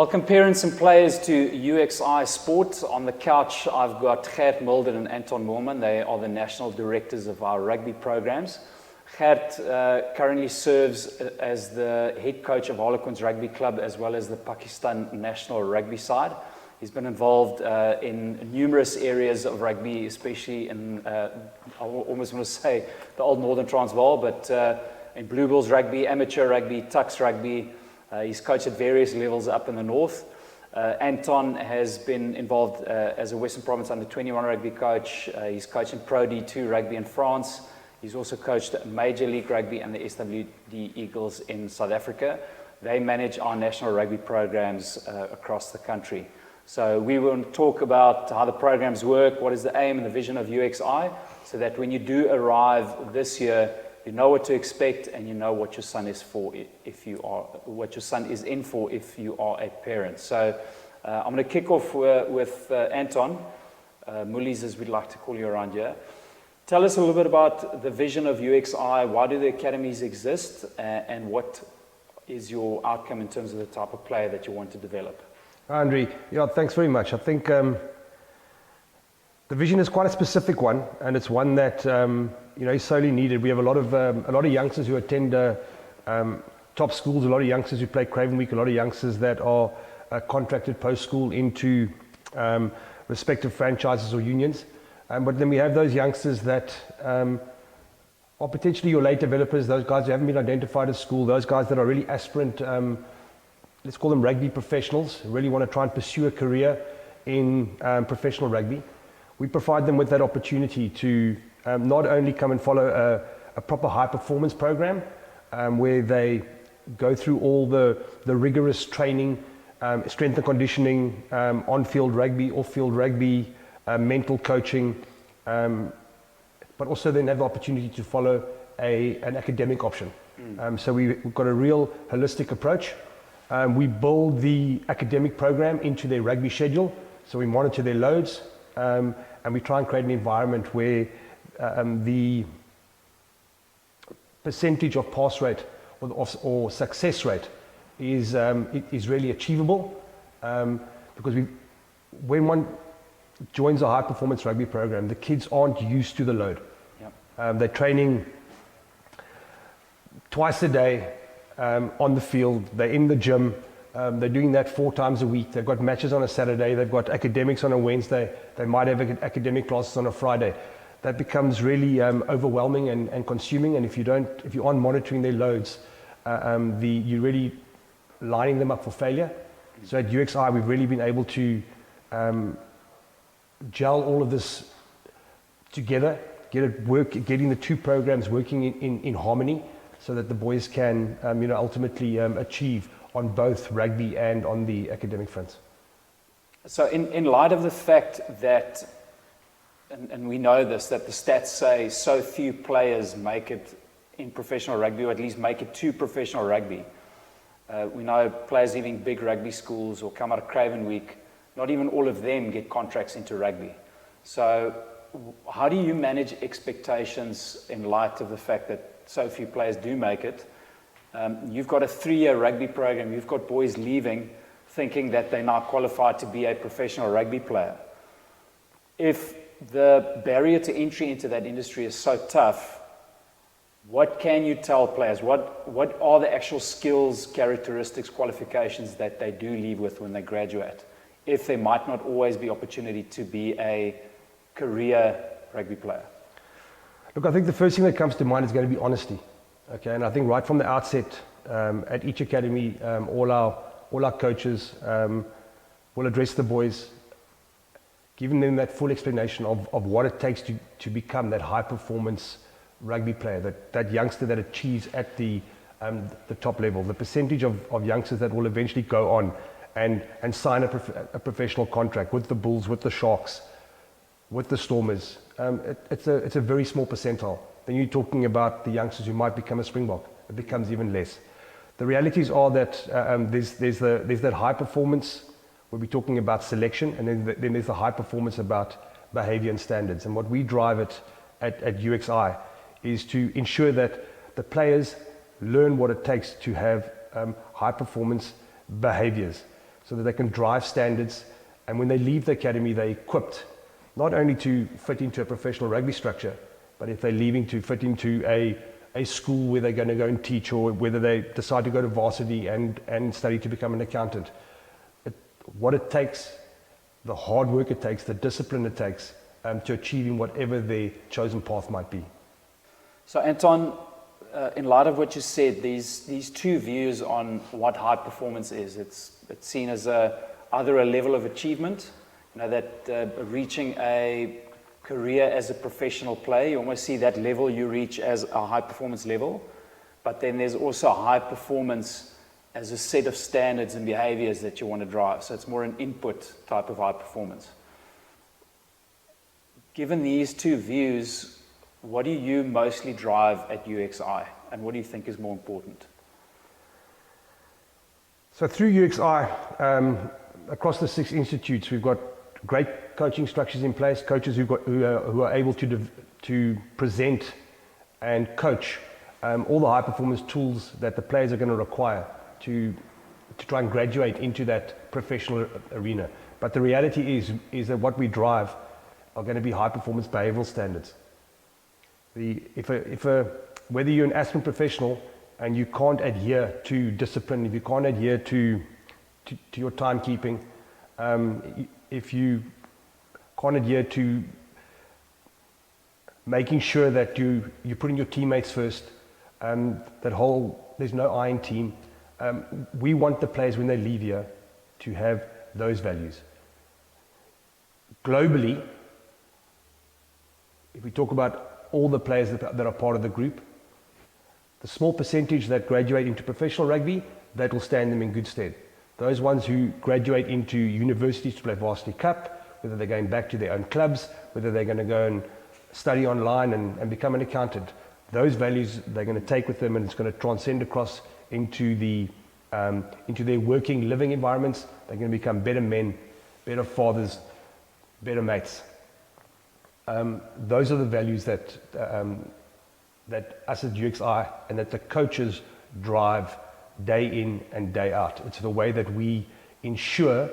Welcome parents and players to UXI Sport. On the couch I've got Gert, Mulder and Anton Moolman. They are the national directors of our rugby programs. Gert currently serves as the head coach of Harlequins Rugby Club as well as the Pakistan national rugby side. He's been involved in numerous areas of rugby, especially in, I almost want to say the old Northern Transvaal, but in Blue Bulls rugby, amateur rugby, Tuks rugby. He's coached at various levels up in the north. Anton has been involved as a Western Province under-21 rugby coach. He's coached in Pro D2 rugby in France. He's also coached Major League Rugby and the SWD Eagles in South Africa. They manage our national rugby programs across the country. So we will talk about how the programs work, what is the aim and the vision of UXI, so that when you do arrive this year, you know what to expect and you know what your son is for if you are, what your son is in for if you are a parent. So I'm going to kick off with Anton, Moolies as we'd like to call you around here. Tell us a little bit about the vision of UXI, why do the academies exist, and what is your outcome in terms of the type of player that you want to develop? Andri, yeah, thanks very much. I think the vision is quite a specific one, and it's one that is sorely needed. We have a lot of youngsters who attend top schools, a lot of youngsters who play Craven Week, a lot of youngsters that are contracted post school into respective franchises or unions. But then we have those youngsters that are potentially your late developers, those guys who haven't been identified at school, those guys that are really aspirant, let's call them rugby professionals, who really want to try and pursue a career in professional rugby. We provide them with that opportunity to not only come and follow a proper high performance program where they go through all the rigorous training, strength and conditioning, on-field rugby, off-field rugby, mental coaching, but also then have the opportunity to follow an academic option. So we've got a real holistic approach. We build the academic program into their rugby schedule, so we monitor their loads, and we try and create an environment where the percentage of pass rate or success rate is really achievable, because when one joins a high performance rugby program, the kids aren't used to the load. Yep. They're training twice a day on the field, they're in the gym, they're doing that 4 times a week, they've got matches on a Saturday, they've got academics on a Wednesday, they might have academic classes on a Friday. That becomes really overwhelming and consuming, and if you aren't monitoring their loads, you're really lining them up for failure. So at UXI we've really been able to gel all of this together, getting the two programs working in harmony, so that the boys can ultimately achieve on both rugby and on the academic fronts. So in light of the fact that, and we know this, that the stats say so few players make it in professional rugby, or at least make it to professional rugby. We know players leaving big rugby schools or come out of Craven Week, not even all of them get contracts into rugby. So how do you manage expectations in light of the fact that so few players do make it? You've got a 3-year rugby program, you've got boys leaving thinking that they're now qualified to be a professional rugby player. If the barrier to entry into that industry is so tough, what can you tell players? What are the actual skills, characteristics, qualifications that they do leave with when they graduate, if there might not always be opportunity to be a career rugby player? Look, I think the first thing that comes to mind is going to be honesty. Okay, and I think right from the outset, at each academy, all our coaches will address the boys, giving them that full explanation of what it takes to become that high performance rugby player, that youngster that achieves at the top level, the percentage of youngsters that will eventually go on and sign a professional contract with the Bulls, with the Sharks, with the Stormers. It's a very small percentile. Then you're talking about the youngsters who might become a Springbok. It becomes even less. The realities are that there's that high performance where we're talking about selection, and then there's the high performance about behavior and standards. And what we drive at UXI is to ensure that the players learn what it takes to have high performance behaviors. so that they can drive standards, and when they leave the academy, they're equipped not only to fit into a professional rugby structure, but if they're leaving to fit into a school where they're going to go and teach, or whether they decide to go to varsity and study to become an accountant. What it takes, the hard work it takes, the discipline it takes to achieving whatever their chosen path might be. So Anton, in light of what you said, these two views on what high performance is, it's seen as either a level of achievement, that reaching a career as a professional player, you almost see that level you reach as a high performance level, but then there's also high performance as a set of standards and behaviors that you want to drive. So it's more an input type of high performance. Given these two views, what do you mostly drive at UXI, and what do you think is more important? So through UXI, across the 6 institutes, we've got great coaching structures in place, coaches who are able to present and coach all the high performance tools that the players are going to require to try and graduate into that professional arena. But the reality is that what we drive are going to be high performance behavioral standards. Whether you're an Aspen professional and you can't adhere to discipline, if you can't adhere to your timekeeping, if you can't adhere to making sure that you're putting your teammates first, there's no I in team. We want the players when they leave here to have those values. Globally, if we talk about all the players that are part of the group, the small percentage that graduate into professional rugby, that will stand them in good stead. Those ones who graduate into universities to play varsity cup, whether they're going back to their own clubs, whether they're going to go and study online and become an accountant, those values they're going to take with them, and it's going to transcend across into their working, living environments. They're going to become better men, better fathers, better mates. Those are the values that us at UXI and that the coaches drive day in and day out. It's the way that we ensure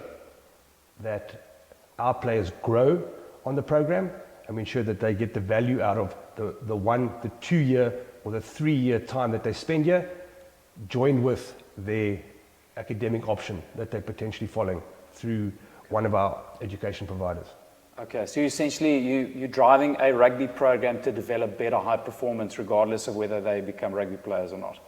that our players grow on the program, and we ensure that they get the value out of the 2 year or the 3 year time that they spend here, joined with their academic option that they're potentially following through one of our education providers. Okay, so essentially you're driving a rugby program to develop better high performance regardless of whether they become rugby players or not.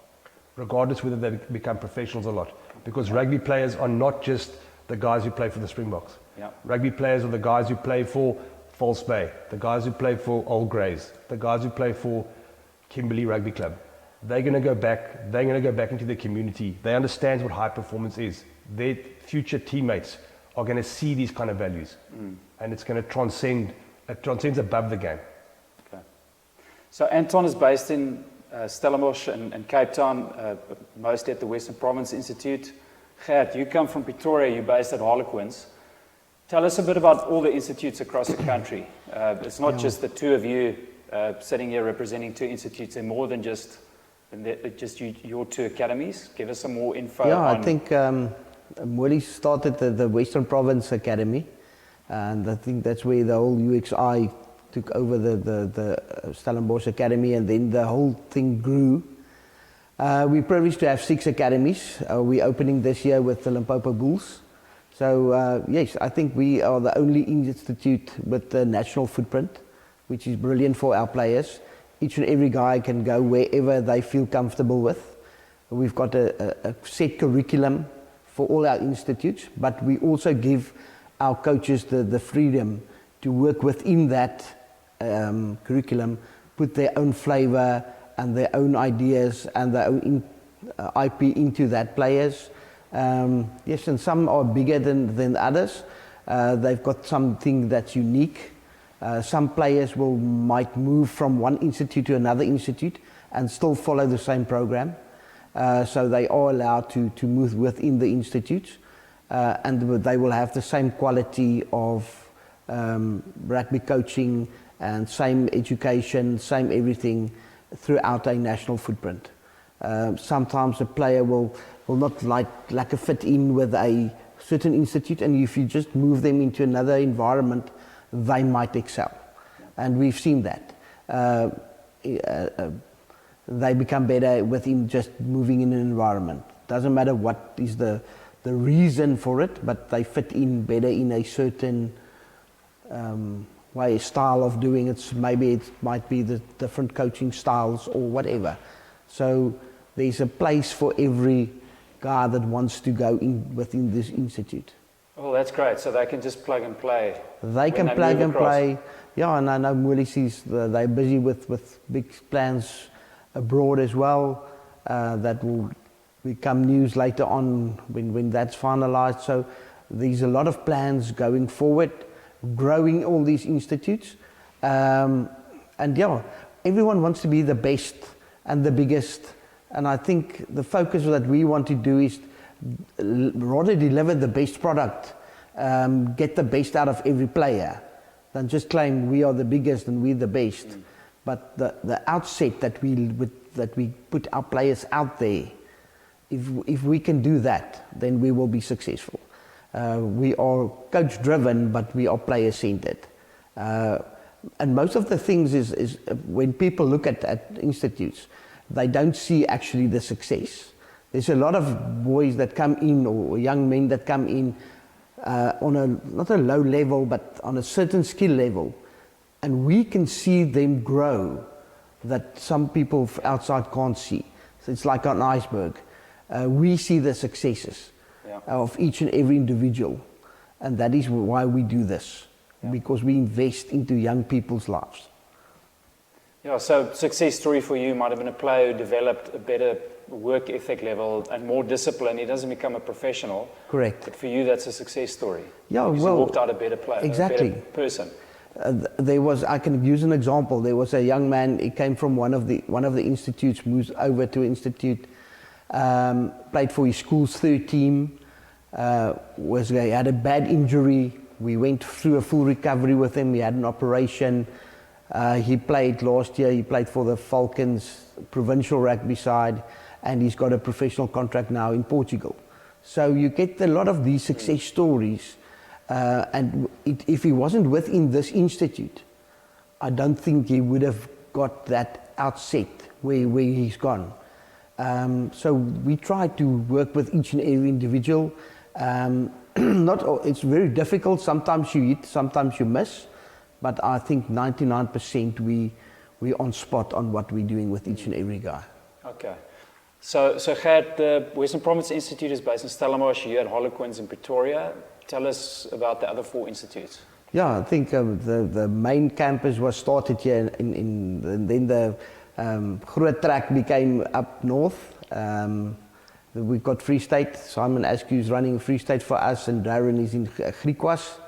Regardless whether they become professionals or not. Because rugby players are not just the guys who play for the Springboks. Yeah. Rugby players are the guys who play for False Bay, the guys who play for Old Greys, the guys who play for Kimberley Rugby Club. They're going to go back into the community. They understand what high performance is. Their future teammates are going to see these kind of values. And it's going to transcends above the game. Okay. So Anton is based in Stellenbosch and Cape Town, mostly at the Western Province Institute. Gert, you come from Pretoria, you're based at Harlequins. Tell us a bit about all the institutes across the country. It's not just the two of you sitting here representing 2 institutes, they're more than just your 2 academies. Give us some more info. Yeah, I think Molly started the Western Province Academy, and I think that's where the whole UXI took over the Stellenbosch Academy, and then the whole thing grew. We're privileged to have 6 academies. We're opening this year with the Limpopo Bulls. So yes, I think we are the only institute with the national footprint, which is brilliant for our players. Each and every guy can go wherever they feel comfortable with. We've got a set curriculum for all our institutes, but we also give our coaches the freedom to work within that curriculum, put their own flavor and their own ideas and their own IP into that players. Yes, and some are bigger than others. They've got something that's unique. Some players might move from one institute to another institute and still follow the same program. So they are allowed to move within the institutes, and they will have the same quality of rugby coaching and same education, same everything throughout a national footprint. Sometimes a player will not like a fit in with a certain institute, and if you just move them into another environment, they might excel. And we've seen that. They become better within just moving in an environment. Doesn't matter what is the reason for it, but they fit in better in a certain way, style of doing it. Maybe it might be the different coaching styles or whatever. So there's a place for every guy that wants to go in within this institute. Well, that's great. So they can just plug and play. They can plug and play. Yeah, and I know Moolie's, they're busy with big plans abroad as well. That will become news later on when that's finalized. So there's a lot of plans going forward, growing all these institutes. And yeah, everyone wants to be the best and the biggest. And I think the focus that we want to do is rather deliver the best product, get the best out of every player, than just claim we are the biggest and we're the best. But the outset that we put our players out there, if we can do that, then we will be successful. We are coach driven, but we are player centered. And most of the things is when people look at institutes, they don't see actually the success. There's a lot of boys that come in, or young men that come in on not a low level, but on a certain skill level. And we can see them grow that some people outside can't see. So it's like an iceberg. We see the successes of each and every individual. And that is why we do this, because we invest into young people's lives. Yeah, so success story for you might have been a player who developed a better work ethic level and more discipline. He doesn't become a professional. Correct. But for you, that's a success story. Yeah, because well, you walked out a better player, exactly. a better person. I can use an example. There was a young man. He came from one of the institutes, moved over to institute, played for his school's third team. He had a bad injury. We went through a full recovery with him. He had an operation. He played last year. He played for the Falcons provincial rugby side, and he's got a professional contract now in Portugal. So you get a lot of these success stories. And if he wasn't within this institute, I don't think he would have got that outset where he's gone. So we try to work with each and every individual. It's very difficult. Sometimes you hit, sometimes you miss. But I think 99% we're on spot on what we're doing with each and every guy. Okay. So Gert, the Western Province Institute is based in Stellenbosch. You had Harlequins in Pretoria. Tell us about the other 4 institutes. Yeah, I think the main campus was started here and then the Groot Trek became up north. We've got Free State. Simon Askew is running Free State for us, and Darren is in Griquas.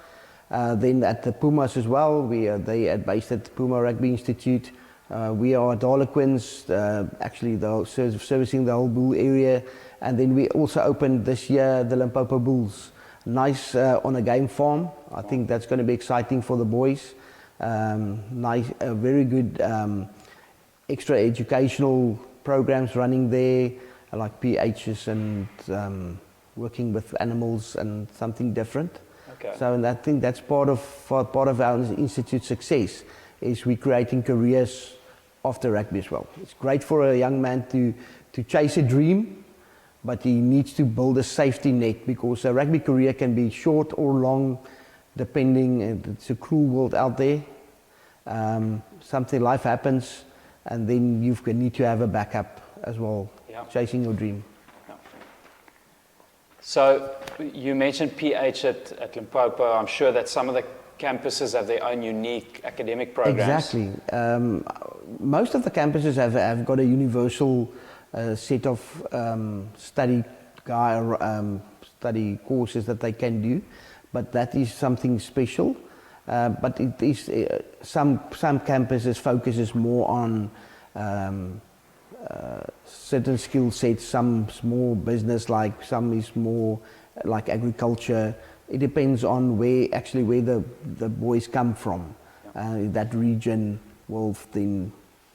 Then at the Pumas as well, they are based at the Puma Rugby Institute. We are at Harlequins, actually servicing the whole Bull area. And then we also opened this year the Limpopo Bulls. Nice on a game farm. I think that's going to be exciting for the boys. Nice, very good extra educational programs running there, like PHs and working with animals and something different. Okay. So and I think that's part of our institute's success, is we creating careers after rugby as well. It's great for a young man to chase a dream, but he needs to build a safety net, because a rugby career can be short or long, depending. It's a cruel world out there. Life happens, and then you need to have a backup as well, chasing your dream. Yeah. So you mentioned PH at Limpopo. I'm sure that some of the campuses have their own unique academic programs. Exactly. Most of the campuses have got a universal set of study courses that they can do, but that is something special. But it is some campuses focuses more on certain skill sets. Some is more business, like some is more like agriculture. It depends on where the boys come from. That region will then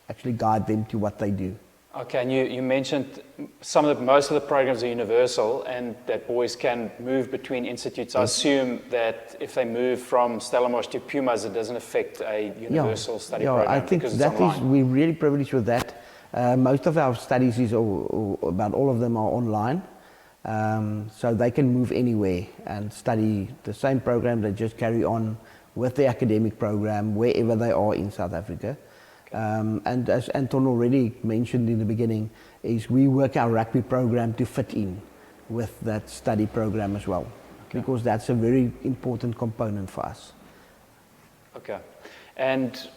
actually guide them to what they do. Okay, and you mentioned most of the programs are universal and that boys can move between institutes. I assume that if they move from Stellenbosch to Pumas, it doesn't affect a universal study program. I think because it's that online. we're really privileged with that. Most of our studies about all of them are online, so they can move anywhere and study the same program. They just carry on with the academic program wherever they are in South Africa. And as Anton already mentioned in the beginning, is we work our rugby program to fit in with that study program as well, because that's a very important component for us. Okay, and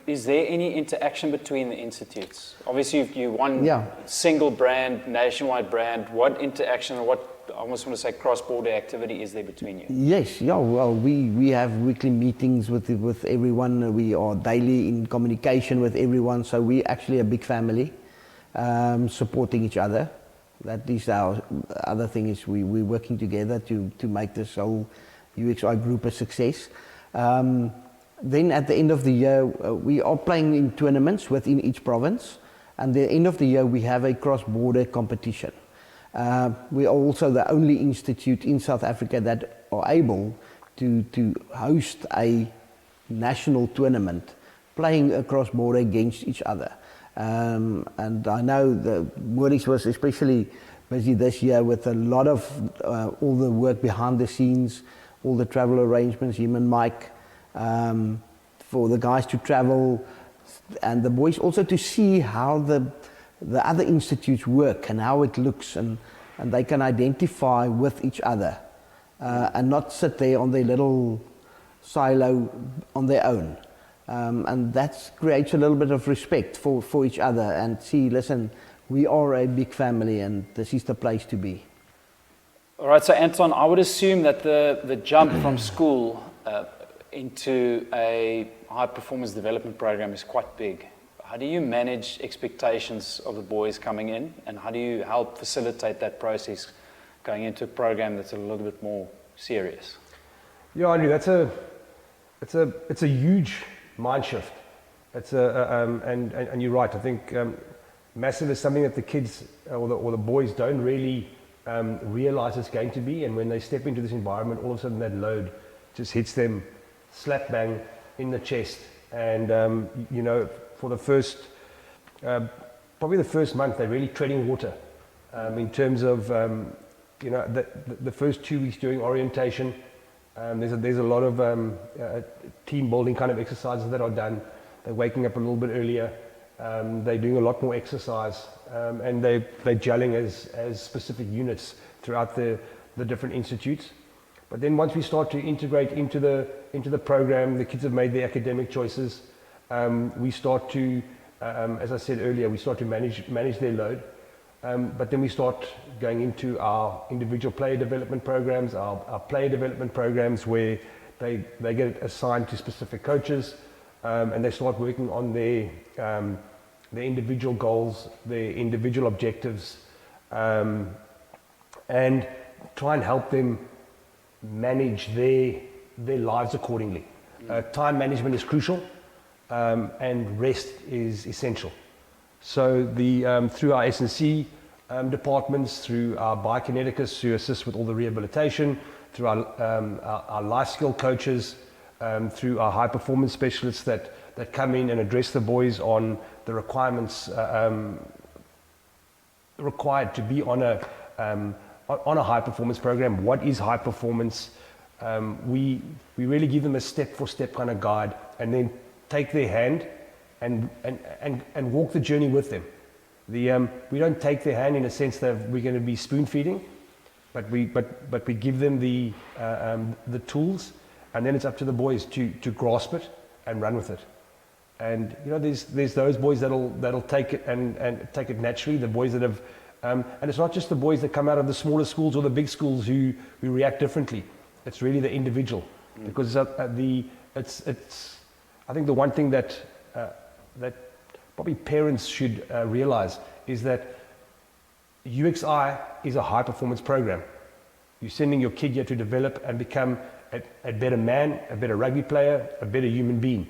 is there any interaction between the institutes? Obviously, you one single brand, nationwide brand. What interaction or what, I almost want to say, cross-border activity is there between you? Yes, well, we have weekly meetings with everyone. We are daily in communication with everyone, so we're actually a big family, supporting each other. That is our other thing, is we're working together to make this whole UXI group a success. Then at the end of the year, we are playing in tournaments within each province, and at the end of the year we have a cross-border competition. We are also the only institute in South Africa that are able to host a national tournament, playing across border against each other. And I know the Moolix was especially busy this year with a lot of all the work behind the scenes, all the travel arrangements, him and Mike, for the guys to travel, and the boys also to see how the other institutes work and how it looks, and they can identify with each other, and not sit there on their little silo on their own. And that creates a little bit of respect for each other, and see, listen, we are a big family and this is the place to be. All right, so Anton, I would assume that the jump from school into a high performance development program is quite big. How do you manage expectations of the boys coming in, and how do you help facilitate that process going into a program that's a little bit more serious? Yeah, Andri, it's a huge mind shift. It's and you're right. I think massive is something that the kids or the boys don't really realize it's going to be, and when they step into this environment, all of a sudden that load just hits them slap bang in the chest, and for the first probably the first month they're really treading water in terms of the first 2 weeks during orientation. There's a lot of team building kind of exercises that are done. They're waking up a little bit earlier. They're doing a lot more exercise, and they're gelling as specific units throughout the different institutes. But then once we start to integrate into the program, the kids have made their academic choices. We start to, as I said earlier, we start to manage their load. But then we start going into our individual player development programs, our player development programs, where they get assigned to specific coaches, and they start working on their individual goals, their individual objectives, and try and help them manage their lives accordingly. Time management is crucial, and rest is essential. So through our S&C departments, through our biokineticists who assist with all the rehabilitation, through our life skill coaches, through our high performance specialists that come in and address the boys on the requirements required to be on a high performance program. What is high performance? We really give them a step-for-step kind of guide, and then take their hand and walk the journey with them. We don't take their hand in a sense that we're going to be spoon feeding, but we give them the tools, and then it's up to the boys to grasp it and run with it. And there's those boys that'll take it and take it naturally. The boys that have and it's not just the boys that come out of the smaller schools or the big schools who react differently. It's really the individual, because it's I think the one thing that probably parents should realize is that UXI is a high performance program. You're sending your kid here to develop and become a better man, a better rugby player, a better human being.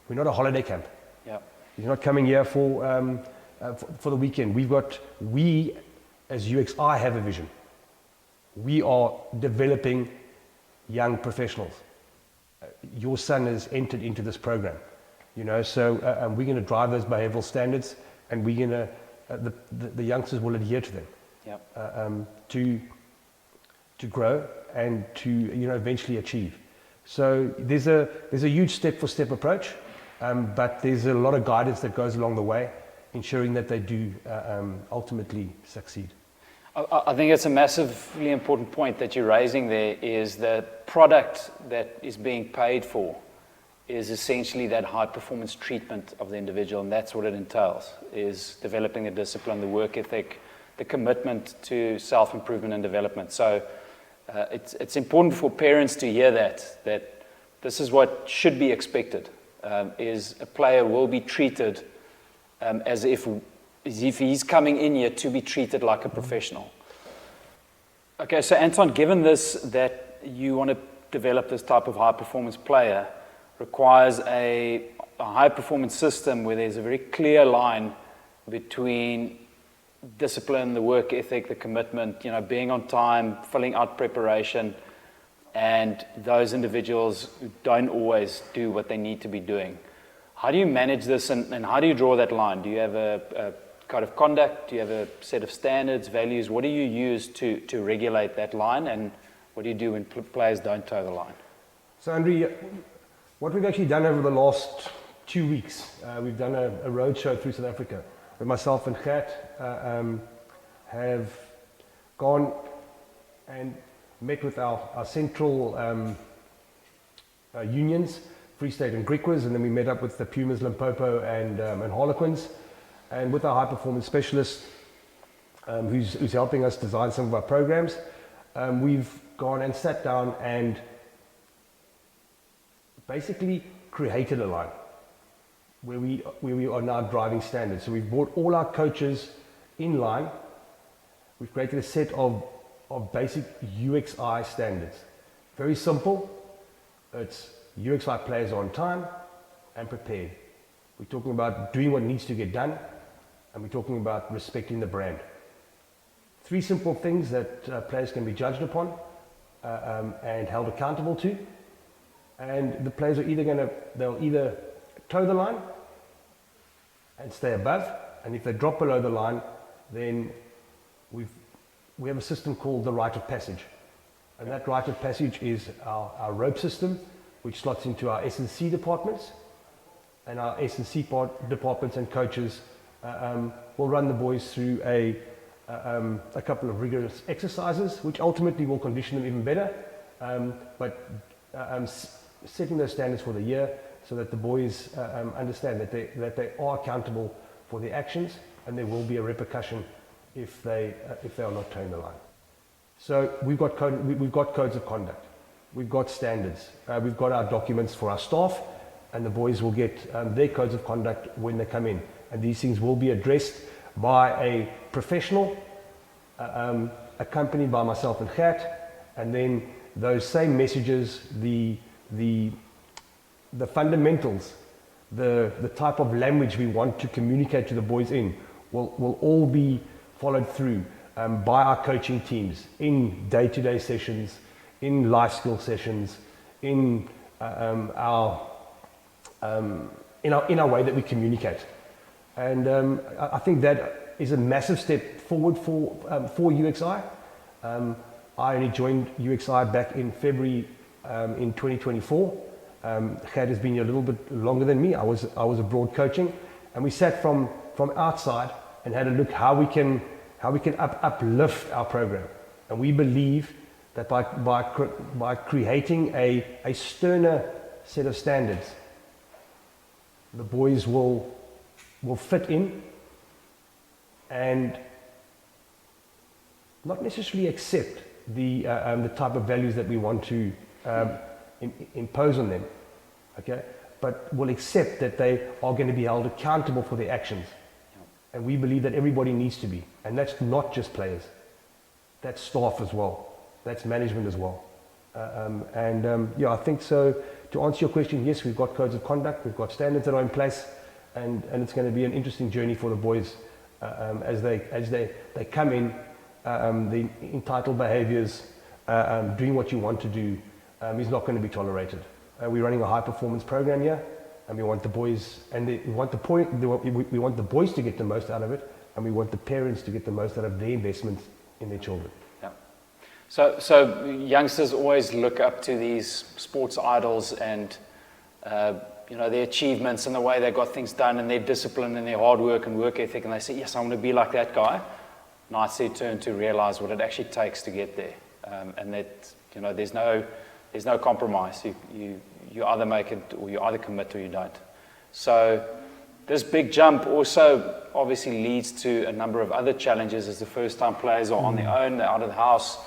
We're not a holiday camp. Yeah. He's not coming here for for the weekend. We as UXI have a vision. We are developing young professionals. Your son has entered into this program, you know, so we're going to drive those behavioral standards, and we're going to, the youngsters will adhere to them. Yep. To grow and to, you know, eventually achieve. So there's a huge step-for-step approach, but there's a lot of guidance that goes along the way, ensuring that they do ultimately succeed. I think it's a massively important point that you're raising there, is the product that is being paid for is essentially that high performance treatment of the individual, and that's what it entails, is developing the discipline, the work ethic, the commitment to self-improvement and development. So it's important for parents to hear that this is what should be expected, is a player will be treated as if he's coming in here to be treated like a professional. Okay, so Anton, given this, that you want to develop this type of high performance player, requires a high performance system where there's a very clear line between discipline, the work ethic, the commitment, you know, being on time, filling out preparation, and those individuals who don't always do what they need to be doing. How do you manage this, and how do you draw that line? Do you have a code of conduct? Do you have a set of standards, values? What do you use to regulate that line, and what do you do when players don't toe the line? So Andri, what we've actually done over the last 2 weeks, we've done a road show through South Africa. With myself and Gert have gone and met with our central unions, Free State and Griquas, and then we met up with the Pumas, Limpopo and Harlequins, and with our high performance specialist who's helping us design some of our programs. We've gone and sat down and basically created a line where we are now driving standards. So we've brought all our coaches in line. We've created a set of basic UXI standards. Very simple. It's UXI players on time and prepared. We're talking about doing what needs to get done, and we're talking about respecting the brand. 3 simple things that players can be judged upon and held accountable to. And the players are they'll either toe the line and stay above, and if they drop below the line, then we have a system called the rite of passage. And that rite of passage is our rope system, which slots into our S&C departments. And our S&C departments and coaches will run the boys through a couple of rigorous exercises, which ultimately will condition them even better. But setting those standards for the year so that the boys understand that they are accountable for their actions, and there will be a repercussion if they are not toeing the line. So we've got codes of conduct, we've got standards, we've got our documents for our staff, and the boys will get their codes of conduct when they come in. And these things will be addressed by a professional, accompanied by myself and Gert, and then those same messages, the fundamentals, the type of language we want to communicate to the boys in will all be followed through by our coaching teams in day-to-day sessions, in life skill sessions, in our way that we communicate. And I think that is a massive step forward for UXI. I only joined UXI back in February in 2024. Gert has been here a little bit longer than me. I was abroad coaching, and we sat from outside and had a look how we can uplift our program. And we believe that by creating a sterner set of standards, the boys will fit in and not necessarily accept the type of values that we want to impose on them, okay? But will accept that they are going to be held accountable for their actions. And we believe that everybody needs to be. And that's not just players. That's staff as well. That's management as well. I think so. To answer your question, yes, we've got codes of conduct. We've got standards that are in place. And it's going to be an interesting journey for the boys as they come in, the entitled behaviours, doing what you want to do, is not going to be tolerated. We're running a high performance program here, and we want the boys, and we want the boys to get the most out of it, and we want the parents to get the most out of their investment in their children. Yeah. So youngsters always look up to these sports idols and their achievements and the way they got things done and their discipline and their hard work and work ethic, and they say, yes, I want to be like that guy. Now it's their turn to realize what it actually takes to get there, and that there's no compromise. You either make it, or you either commit, or you don't. So this big jump also obviously leads to a number of other challenges as the first-time players are on their own, they're out of the house,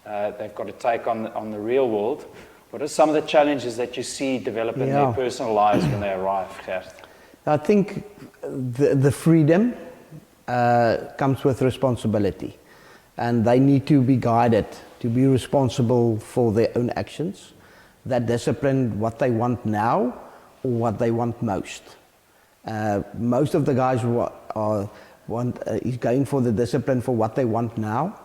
they've got to take on the real world. What are some of the challenges that you see develop in their personal lives when they arrive, Gert? I think the freedom comes with responsibility, and they need to be guided to be responsible for their own actions, that discipline what they want now or what they want most. Most of the guys is going for the discipline for what they want now,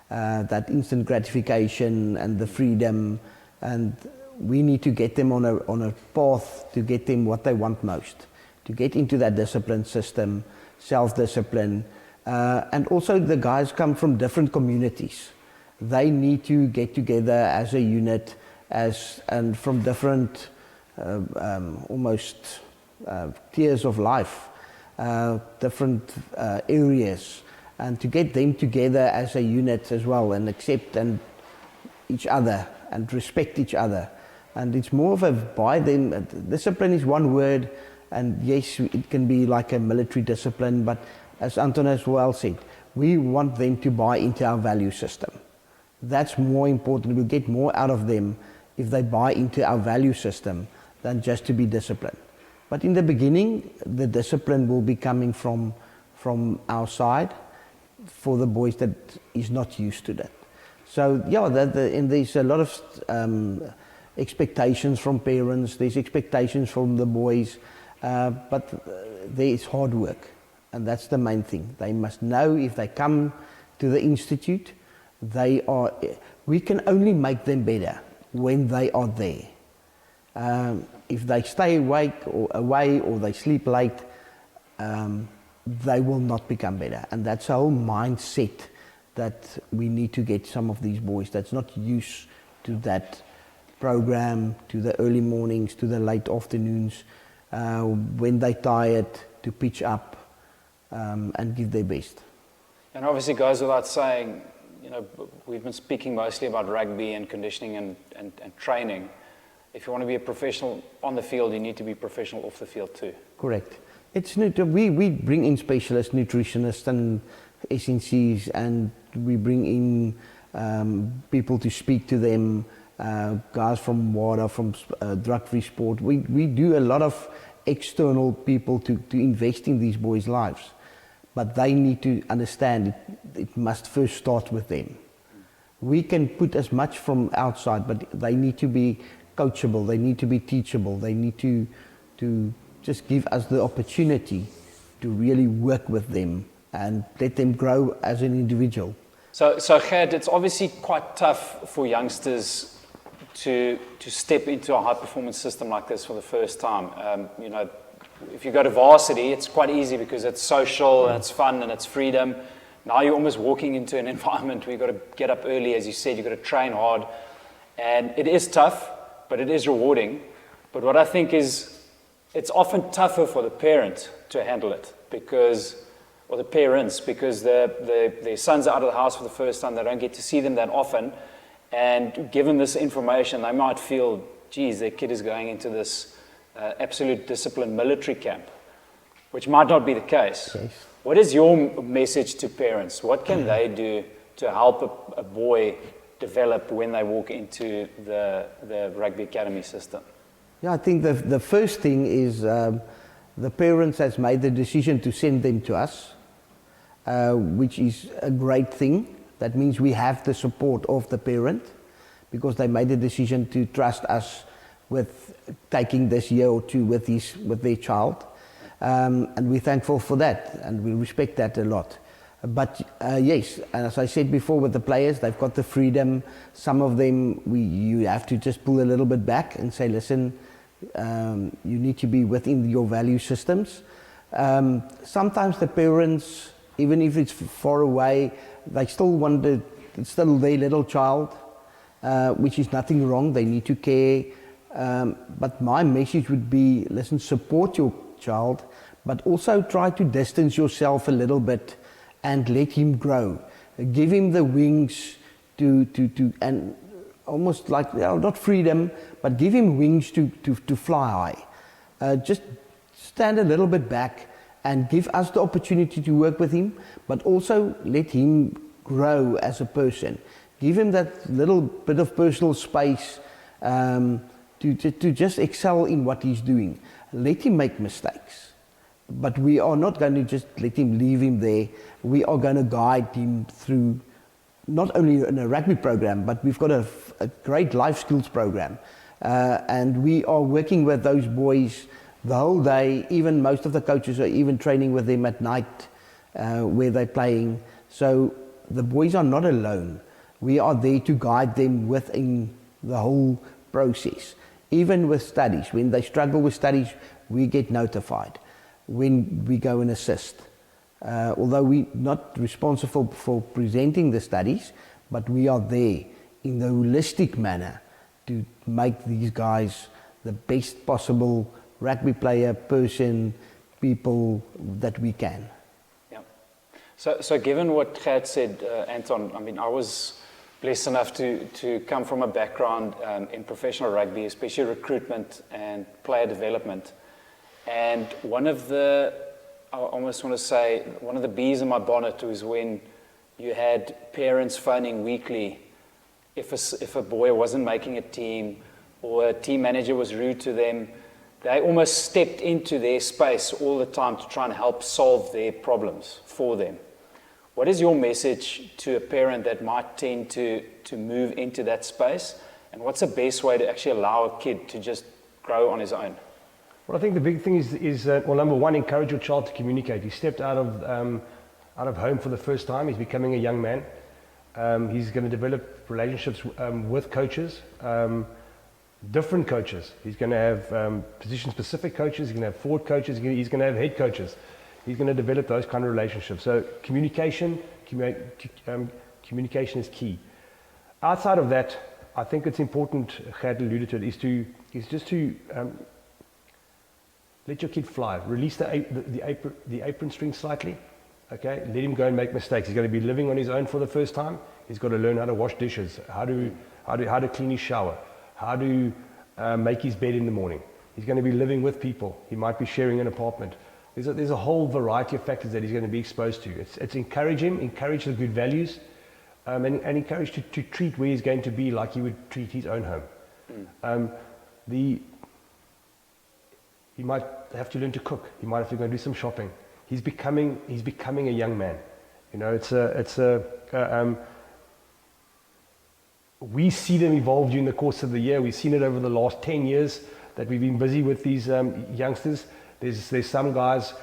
that instant gratification and the freedom, and we need to get them on a path to get them what they want most, to get into that discipline system, self-discipline, and also the guys come from different communities. They need to get together as a unit, and from different almost tiers of life, different areas, and to get them together as a unit as well, and accept each other and respect each other. And it's more of a by them. Discipline is one word, and yes, it can be like a military discipline, but as Anton as well said, we want them to buy into our value system. That's more important. We'll get more out of them if they buy into our value system than just to be disciplined. But in the beginning, the discipline will be coming from our side for the boys that is not used to that. So yeah, and there's a lot of expectations from parents, there's expectations from the boys, but there is hard work, and that's the main thing. They must know if they come to the institute, we can only make them better when they are there. If they stay awake or away or they sleep late, they will not become better. And that's a whole mindset that we need to get some of these boys that's not used to that program, to the early mornings, to the late afternoons, when they're tired, to pitch up and give their best. And obviously it goes without saying, we've been speaking mostly about rugby and conditioning and training. If you want to be a professional on the field, you need to be professional off the field too. Correct. We bring in specialists, nutritionists and SNCs, and we bring in people to speak to them, guys from WADA, from drug-free sport. We do a lot of external people to invest in these boys' lives. But they need to understand it must first start with them. We can put as much from outside, but they need to be coachable, they need to be teachable, they need to just give us the opportunity to really work with them and let them grow as an individual. So Gert, it's obviously quite tough for youngsters to step into a high performance system like this for the first time. If you go to varsity, it's quite easy because it's social and it's fun and it's freedom. Now you're almost walking into an environment where you've got to get up early, as you said, you've got to train hard. And it is tough, but it is rewarding. But what I think is, it's often tougher for the parent to handle it or the parents, because their sons are out of the house for the first time, they don't get to see them that often. And given this information, they might feel, geez, their kid is going into this absolute disciplined military camp, which might not be the case. Yes. What is your message to parents? What can they do to help a boy develop when they walk into the rugby academy system? Yeah, I think the first thing is the parents has made the decision to send them to us, which is a great thing. That means we have the support of the parent because they made the decision to trust us with taking this year or two with their child. and we're thankful for that, and we respect that a lot. But yes, and as I said before with the players, they've got the freedom. Some of them, you have to just pull a little bit back and say, listen, you need to be within your value systems. Sometimes the parents, even if it's far away, they still want it's still their little child, which is nothing wrong. They need to care. But my message would be, listen, support your child, but also try to distance yourself a little bit and let him grow. Give him the wings to and almost like, not freedom, but give him wings to fly high. Just stand a little bit back and give us the opportunity to work with him, but also let him grow as a person. Give him that little bit of personal space to just excel in what he's doing. Let him make mistakes. But we are not going to just let him leave him there. We are going to guide him through, not only in a rugby program, but we've got a great life skills program. And we are working with those boys the whole day. Even most of the coaches are even training with them at night where they're playing. So the boys are not alone. We are there to guide them within the whole process. Even with studies, when they struggle with studies, we get notified when we go and assist. Although we're not responsible for presenting the studies, but we are there in the holistic manner to make these guys the best possible rugby player, person, people that we can. Yeah. So given what Gert said, Anton, I mean, I was blessed enough to come from a background in professional rugby, especially recruitment and player development. And one of the, I almost want to say, one of the bees in my bonnet was when you had parents phoning weekly if a boy wasn't making a team or a team manager was rude to them. They almost stepped into their space all the time to try and help solve their problems for them. What is your message to a parent that might tend to move into that space? And what's the best way to actually allow a kid to just grow on his own? Well, I think the big thing is well, number one, encourage your child to communicate. He stepped out of home for the first time. He's becoming a young man. He's going to develop relationships with coaches, different coaches. He's going to have position-specific coaches. He's going to have forward coaches. He's going to have head coaches. He's going to develop those kind of relationships. So communication is key. Outside of that, I think it's important, Gert alluded to it, is just to let your kid fly. Release the apron string slightly. Okay, let him go and make mistakes. He's going to be living on his own for the first time. He's got to learn how to wash dishes, how to clean his shower, how to make his bed in the morning. He's going to be living with people. He might be sharing an apartment. There's a whole variety of factors that he's going to be exposed to. It's encourage the good values, and encourage to treat where he's going to be like he would treat his own home. He might have to learn to cook. He might have to go and do some shopping. He's becoming a young man. You know, we see them evolve during the course of the year. We've seen it over the last 10 years that we've been busy with these youngsters. There's some guys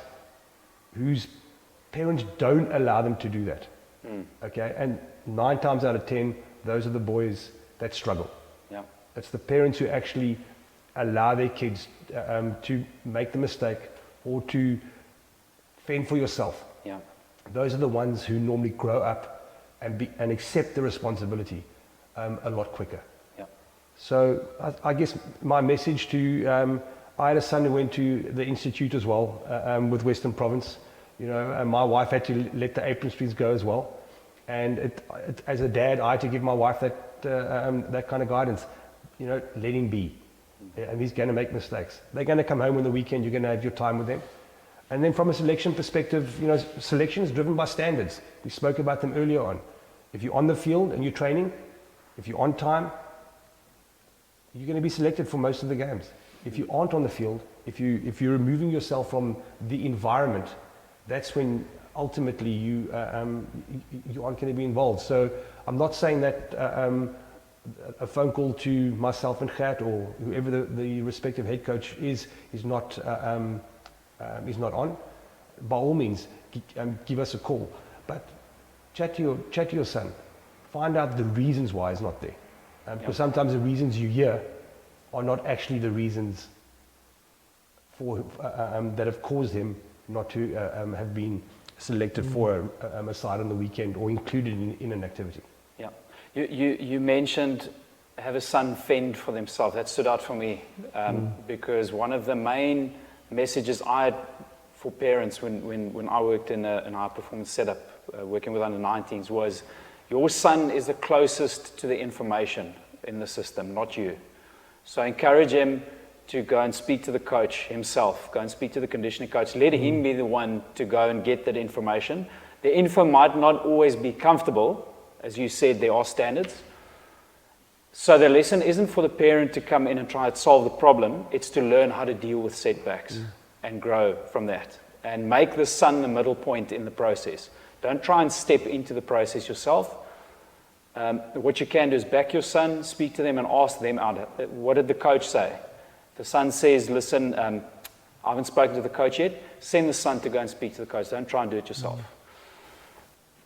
whose parents don't allow them to do that. Okay, and 9 times out of 10, those are the boys that struggle. Yeah. It's the parents who actually allow their kids to make the mistake or to fend for yourself. Yeah. Those are the ones who normally grow up and accept the responsibility a lot quicker. Yeah. So I guess my message to I had a son who went to the institute as well with Western Province. You know, and my wife had to let the apron strings go as well. And as a dad, I had to give my wife that kind of guidance. You know, let him be. And he's going to make mistakes. They're going to come home on the weekend. You're going to have your time with them. And then from a selection perspective, you know, selection is driven by standards. We spoke about them earlier on. If you're on the field and you're training, if you're on time, you're going to be selected for most of the games. If you aren't on the field, if you're removing yourself from the environment, that's when ultimately you aren't going to be involved. So I'm not saying that a phone call to myself and Gert or whoever the respective head coach is not is not on, by all means, give us a call. But chat to your son. Find out the reasons why he's not there. Because sometimes the reasons you hear are not actually the reasons for that have caused him not to have been selected for a side on the weekend or included in an activity. Yeah. You mentioned have a son fend for themselves. That stood out for me because one of the main messages I had for parents when I worked in a high performance setup, working with under 19s, was your son is the closest to the information in the system, not you. So encourage him to go and speak to the coach himself, go and speak to the conditioning coach. Let him be the one to go and get that information. The info might not always be comfortable. As you said, there are standards. So the lesson isn't for the parent to come in and try to solve the problem. It's to learn how to deal with setbacks and grow from that. And make the son the middle point in the process. Don't try and step into the process yourself. What you can do is back your son, speak to them and ask them out. What did the coach say? The son says, listen, I haven't spoken to the coach yet. Send the son to go and speak to the coach. Don't try and do it yourself.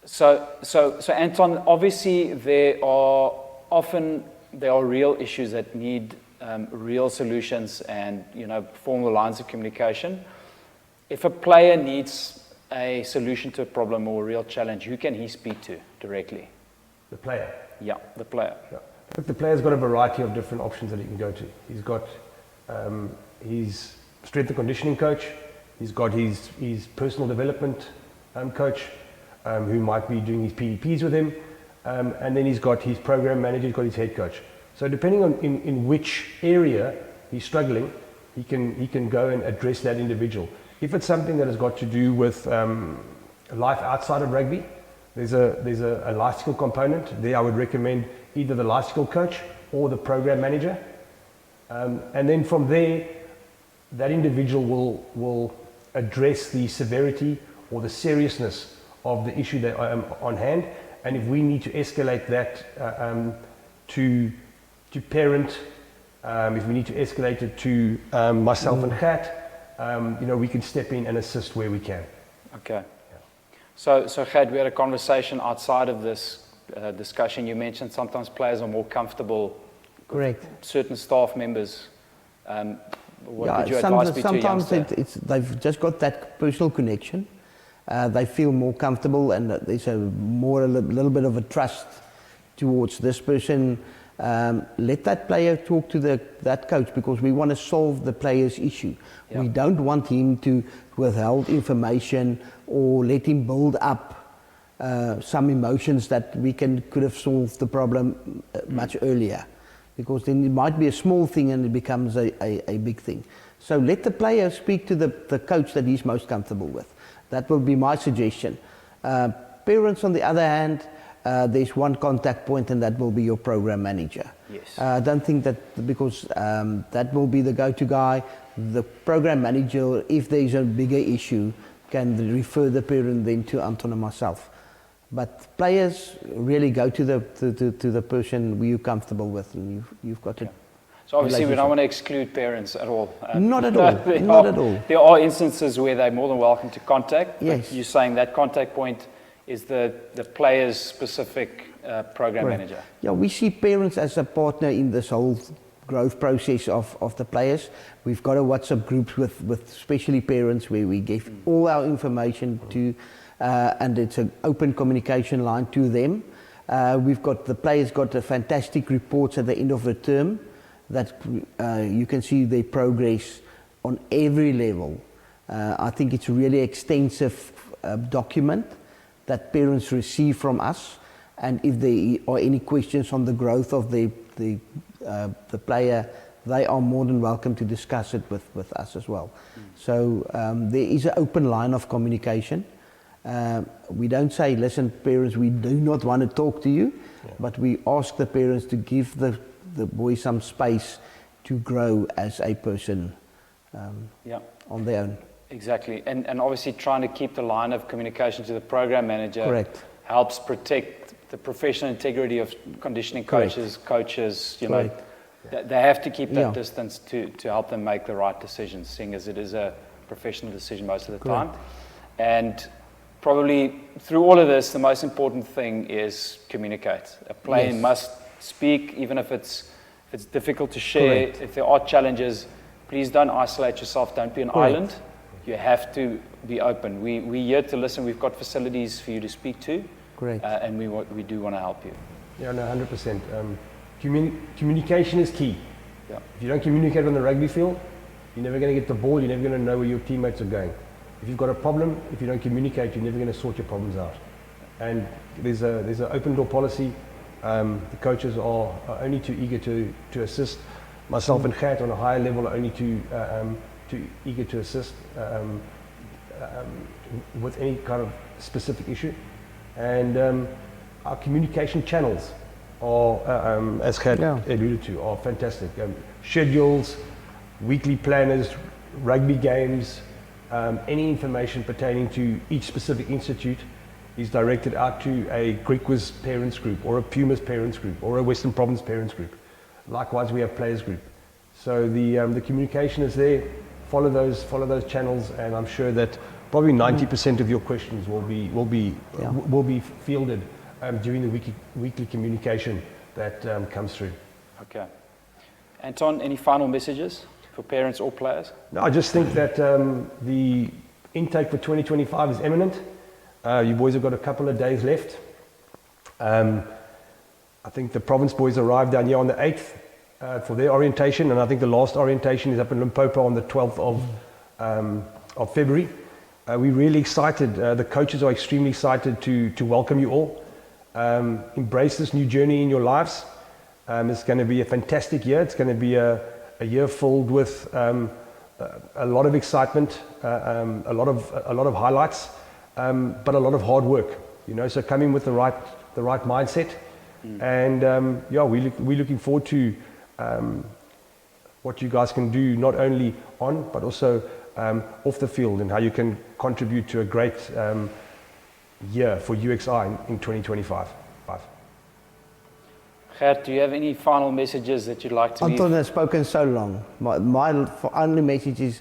So Anton, obviously there are real issues that need real solutions and formal lines of communication. If a player needs a solution to a problem or a real challenge, who can he speak to directly? The player. Yeah, the player. Yeah. Look, the player's got a variety of different options that he can go to. He's got his strength and conditioning coach. He's got his personal development coach who might be doing his PDPs with him. And then he's got his program manager, he's got his head coach. So depending on in which area he's struggling, he can go and address that individual. If it's something that has got to do with life outside of rugby, there's a life skill component. There I would recommend either the life skill coach or the program manager. And then from there, that individual will address the severity or the seriousness of the issue that on hand. And if we need to escalate that to parent, if we need to escalate it to myself and Gert, we can step in and assist where we can. Okay. So Gert, we had a conversation outside of this discussion. You mentioned sometimes players are more comfortable. Correct. With certain staff members. What would your advice be to a youngster? Sometimes they've just got that personal connection. They feel more comfortable, and there's a little bit of a trust towards this person. Let that player talk to that coach, because we want to solve the player's issue. Yeah. We don't want him to withhold information or let him build up some emotions that we could have solved the problem much earlier, because then it might be a small thing and it becomes a big thing. So let the player speak to the coach that he's most comfortable with. That will be my suggestion. Parents, on the other hand, there's one contact point, and that will be your program manager. Yes. I don't think that, because that will be the go-to guy. The program manager, if there's a bigger issue, can refer the parent then to Anton and myself. But players really go to the person you're comfortable with, and you've got to. So obviously we don't want to exclude parents at all. Not at all. Not at all. There are instances where they're more than welcome to contact. Yes. You're saying that contact point is the player's specific program manager. Yeah, we see parents as a partner in this whole growth process of the players. We've got a WhatsApp group with especially parents where we give all our information to, and it's an open communication line to them. The players got a fantastic reports at the end of the term that you can see their progress on every level. I think it's a really extensive document that parents receive from us, and if there are any questions on the growth of the player, they are more than welcome to discuss it with us as well. So there is an open line of communication. We don't say, listen, parents, we do not want to talk to you, but we ask the parents to give the boy some space to grow as a person on their own. Exactly, and obviously trying to keep the line of communication to the program manager. Correct. Helps protect the professional integrity of conditioning coaches. They have to keep that distance to help them make the right decisions, seeing as it is a professional decision most of the time. And probably through all of this, the most important thing is communicate. A player must speak, even if it's difficult to share. If there are challenges, please don't isolate yourself. Don't be an island. You have to be open. We're here to listen. We've got facilities for you to speak to. And we do want to help you. Yeah, no, 100%. Communication is key. Yeah. If you don't communicate on the rugby field, you're never going to get the ball. You're never going to know where your teammates are going. If you've got a problem, if you don't communicate, you're never going to sort your problems out. And there's an open door policy. The coaches are only too eager to assist. Myself and Gert on a higher level are only too eager to assist with any kind of specific issue. And our communication channels are, as Gert alluded to, are fantastic. Schedules, weekly planners, rugby games, any information pertaining to each specific institute is directed out to a Griquas parents group or a Pumas parents group or a Western Province parents group. Likewise, we have players group. So the communication is there. Follow those channels, and I'm sure that probably 90% of your questions will be fielded during the weekly communication that comes through. Okay. Anton, any final messages for parents or players? No, I just think that the intake for 2025 is imminent. You boys have got a couple of days left. I think the province boys arrived down here on the 8th for their orientation, and I think the last orientation is up in Limpopo on the 12th of February. We're really excited. The coaches are extremely excited to welcome you all. Embrace this new journey in your lives. It's going to be a fantastic year. It's going to be a year filled with a lot of excitement, a lot of highlights, but a lot of hard work. So come in with the right mindset, and we're looking forward to what you guys can do, not only on but also off the field, and how you can contribute to a great year for UXI in 2025. Gert, do you have any final messages that you'd like to leave? Anton has spoken so long. My only message is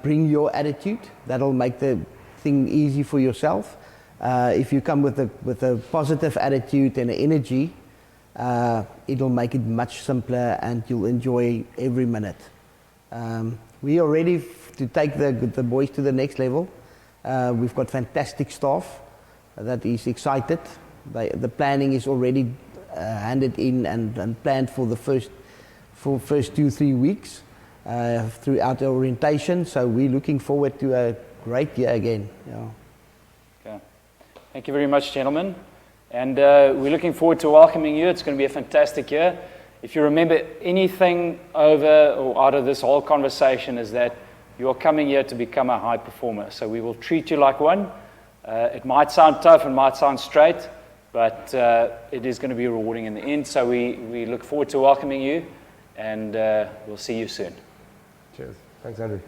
bring your attitude. That'll make the thing easy for yourself. If you come with a positive attitude and energy, it'll make it much simpler, and you'll enjoy every minute. We are ready to take the boys to the next level. We've got fantastic staff that is excited. The planning is already handed in and planned for the first 2-3 weeks throughout the orientation. So we're looking forward to a great year again. Okay. Thank you very much, gentlemen. And we're looking forward to welcoming you. It's going to be a fantastic year. If you remember anything over or out of this whole conversation, is that you are coming here to become a high performer. So we will treat you like one. It might sound tough and might sound straight, but it is going to be rewarding in the end. So we look forward to welcoming you, and we'll see you soon. Cheers. Thanks, Andri.